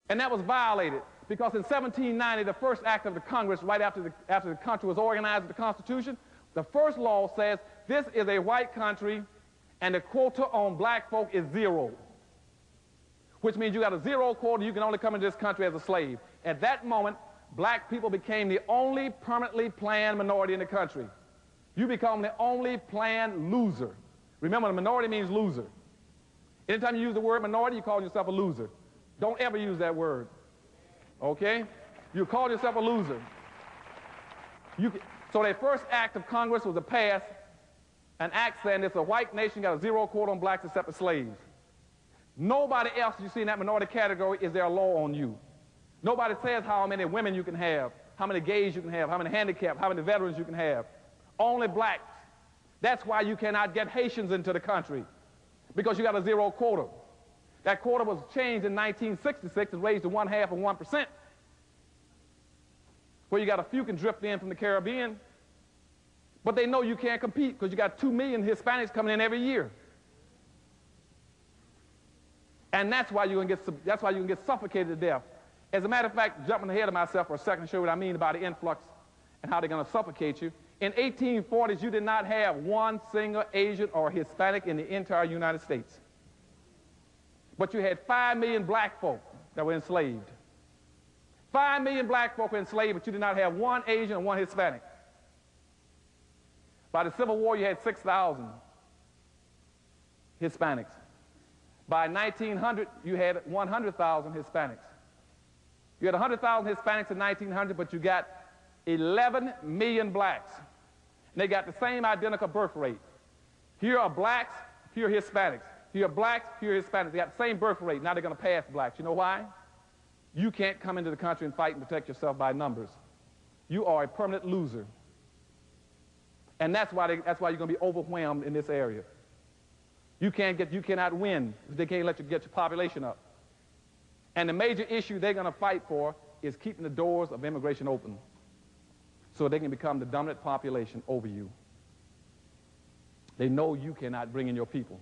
And that was violated because in 1790, the first act of the Congress, right after the country was organized with the Constitution, the first law says this is a white country and the quota on black folk is 0. Which means you got a 0 quota, you can only come into this country as a slave. At that moment, black people became the only permanently planned minority in the country. You become the only planned loser. Remember, the minority means loser. Anytime you use the word minority, you call yourself a loser. Don't ever use that word. Okay? You call yourself a loser. So their first act of Congress was to pass an act saying it's a white nation, got a 0 quota on blacks except for slaves. Nobody else you see in that minority category is there a law on you. Nobody says how many women you can have, how many gays you can have, how many handicapped, how many veterans you can have. Only blacks. That's why you cannot get Haitians into the country, because you got a 0 quota. That quota was changed in 1966 and raised to 1/2 of 1%, where you got a few can drift in from the Caribbean, but they know you can't compete because you got 2 million Hispanics coming in every year. And that's why you can get suffocated to death. As a matter of fact, jumping ahead of myself for a second to show you what I mean by the influx and how they're going to suffocate you. In 1840s, you did not have one single Asian or Hispanic in the entire United States. But you had 5 million black folk that were enslaved. 5 million black folk were enslaved, but you did not have one Asian and one Hispanic. By the Civil War, you had 6,000 Hispanics. By 1900, you had 100,000 Hispanics. You had 100,000 Hispanics in 1900, but you got 11 million blacks. And they got the same identical birth rate. Here are blacks, here are Hispanics. Here are blacks, here are Hispanics. They got the same birth rate. Now they're going to pass blacks. You know why? You can't come into the country and fight and protect yourself by numbers. You are a permanent loser. And that's why you're going to be overwhelmed in this area. You cannot win if they can't let you get your population up. And the major issue they're going to fight for is keeping the doors of immigration open so they can become the dominant population over you. They know you cannot bring in your people.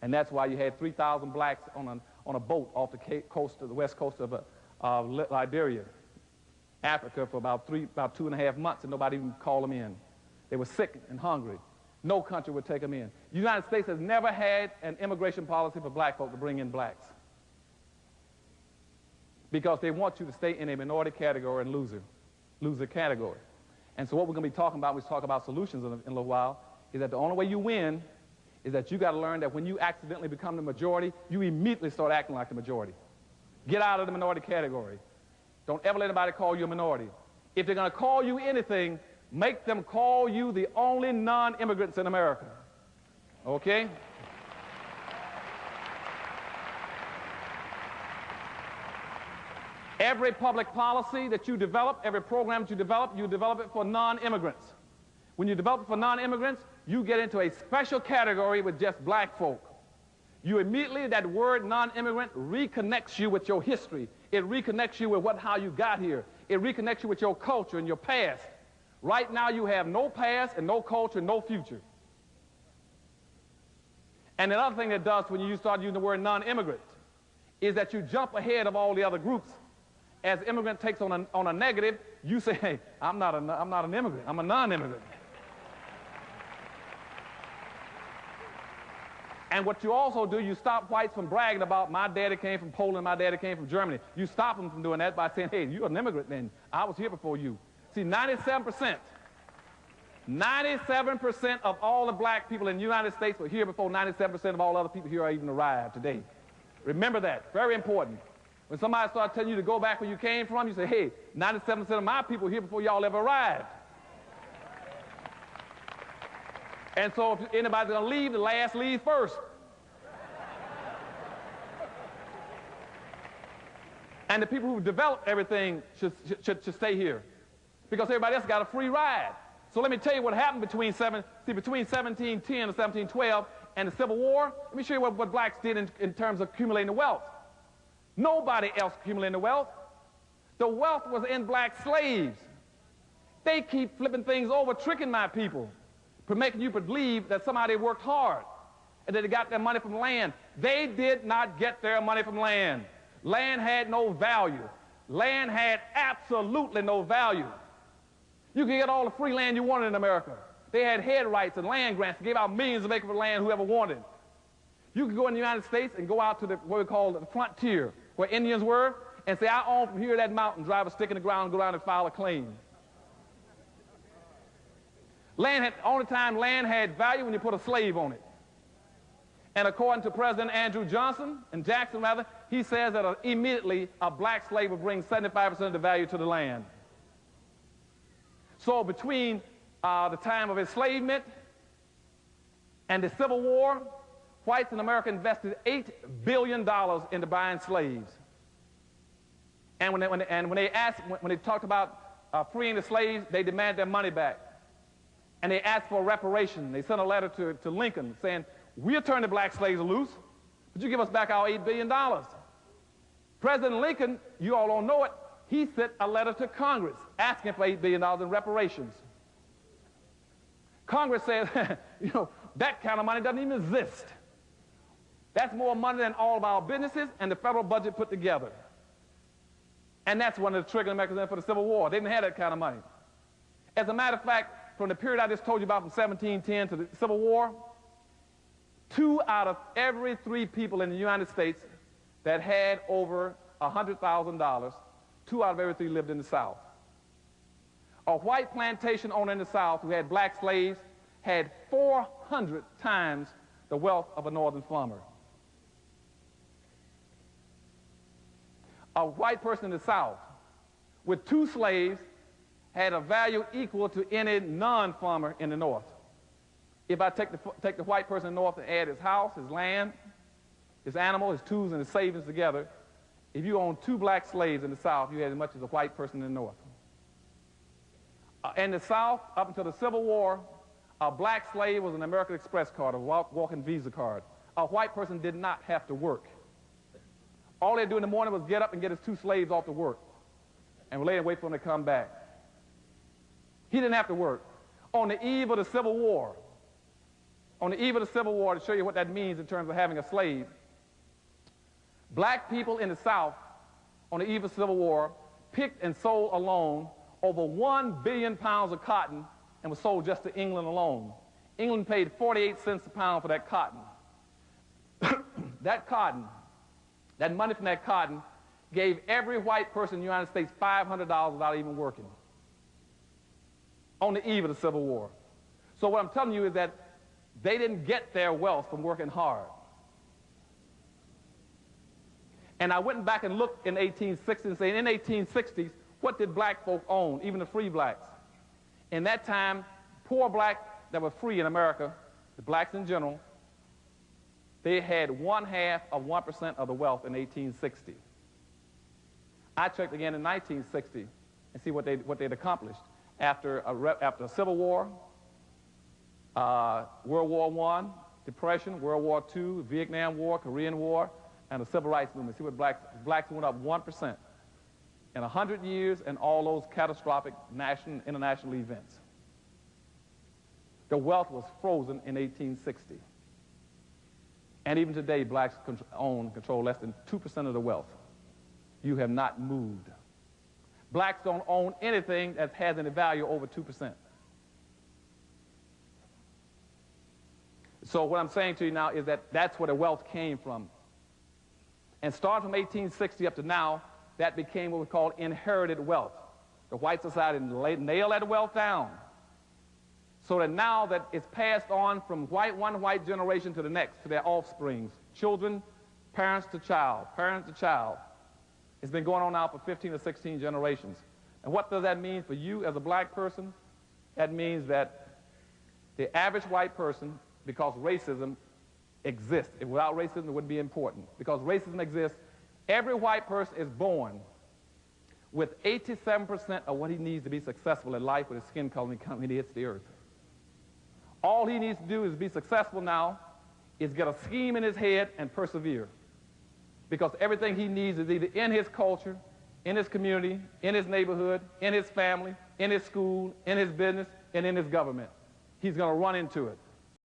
And that's why you had 3,000 blacks on a boat off the west coast of Liberia, Africa, for about 2.5 months, and nobody even called them in. They were sick and hungry. No country would take them in. The United States has never had an immigration policy for black folk to bring in blacks, because they want you to stay in a minority category and loser category. And so what we're going to be talking about when we talk about solutions in a little while is that the only way you win is that you got to learn that when you accidentally become the majority, you immediately start acting like the majority. Get out of the minority category. Don't ever let anybody call you a minority. If they're going to call you anything, make them call you the only non-immigrants in America. Okay? Every public policy that you develop, every program that you develop it for non-immigrants. When you develop it for non-immigrants, you get into a special category with just black folk. You immediately, that word non-immigrant reconnects you with your history. It reconnects you with how you got here. It reconnects you with your culture and your past. Right now you have no past and no culture and no future. And another thing that does when you start using the word non-immigrant is that you jump ahead of all the other groups. As immigrant takes on a negative, you say, hey, I'm not an immigrant, I'm a non-immigrant. And what you also do, you stop whites from bragging about my daddy came from Poland, my daddy came from Germany. You stop them from doing that by saying, hey, you're an immigrant then. I was here before you. See, 97% of all the black people in the United States were here before 97% of all other people here are even arrived today. Remember that. Very important. When somebody starts telling you to go back where you came from, you say, hey, 97% of my people were here before y'all ever arrived. And so if anybody's going to leave, the last leave first. And the people who developed everything should stay here, because everybody else got a free ride. So let me tell you what happened between 1710 and 1712 and the Civil War. Let me show you what blacks did in terms of accumulating the wealth. Nobody else accumulated the wealth. The wealth was in black slaves. They keep flipping things over, tricking my people, for making you believe that somebody worked hard and that they got their money from land. They did not get their money from land. Land had no value. Land had absolutely no value. You could get all the free land you wanted in America. They had head rights and land grants. They gave out millions of acres of land whoever wanted. You could go in the United States and go out to what we call the frontier, where Indians were, and say, I own from here to that mountain, drive a stick in the ground, go down and file a claim. Only time land had value when you put a slave on it. And according to President Andrew Johnson, and Jackson rather, he says that immediately a black slave would bring 75% of the value to the land. So between the time of enslavement and the Civil War, whites in America invested $8 billion into buying slaves. And when they talked about freeing the slaves, they demanded their money back. And they asked for reparation. They sent a letter to Lincoln saying, we'll turn the black slaves loose, but you give us back our $8 billion. President Lincoln, you all don't know it, he sent a letter to Congress asking for $8 billion in reparations. Congress said, you know, that kind of money doesn't even exist. That's more money than all of our businesses and the federal budget put together. And that's one of the triggering mechanisms for the Civil War. They didn't have that kind of money. As a matter of fact, from the period I just told you about from 1710 to the Civil War, 2 out of every 3 people in the United States that had over $100,000, 2 out of every 3 lived in the South. A white plantation owner in the South who had black slaves had 400 times the wealth of a northern farmer. A white person in the South with 2 slaves had a value equal to any non-farmer in the North. If I take the white person in the North and add his house, his land, his animal, his tools, and his savings together, if you own 2 black slaves in the South, you had as much as a white person in the North. In the South, up until the Civil War, a black slave was an American Express card, a walking Visa card. A white person did not have to work. All they'd do in the morning was get up and get his 2 slaves off to work and lay and wait for them to come back. He didn't have to work. On the eve of the Civil War, to show you what that means in terms of having a slave, black people in the South, on the eve of the Civil War, picked and sold alone over 1 billion pounds of cotton and was sold just to England alone. England paid 48 cents a pound for that cotton. That money from that cotton gave every white person in the United States $500 without even working. On the eve of the Civil War. So what I'm telling you is that they didn't get their wealth from working hard. And I went back and looked in 1860 and saying, in 1860s, what did black folk own, even the free blacks? In that time, poor blacks that were free in America, the blacks in general, they had 1/2 of 1% of the wealth in 1860. I checked again in 1960 and see what they'd accomplished. After a Civil War, World War I, Depression, World War II, Vietnam War, Korean War, and the Civil Rights Movement. See what blacks went up 1% in 100 years and all those catastrophic national and international events. The wealth was frozen in 1860. And even today, blacks control less than 2% of the wealth. You have not moved. Blacks don't own anything that has any value over 2%. So what I'm saying to you now is that that's where the wealth came from. And starting from 1860 up to now, that became what we call inherited wealth. The white society nailed that wealth down. So that now that it's passed on from one white generation to the next, to their offsprings, children, parents to child, parent to child. It's been going on now for 15 or 16 generations. And what does that mean for you as a black person? That means that the average white person, because racism exists, if without racism it wouldn't be important. Because racism exists, every white person is born with 87% of what he needs to be successful in life with his skin color when he hits the earth. All he needs to do is be successful now, is get a scheme in his head and persevere. Because everything he needs is either in his culture, in his community, in his neighborhood, in his family, in his school, in his business, and in his government. He's going to run into it.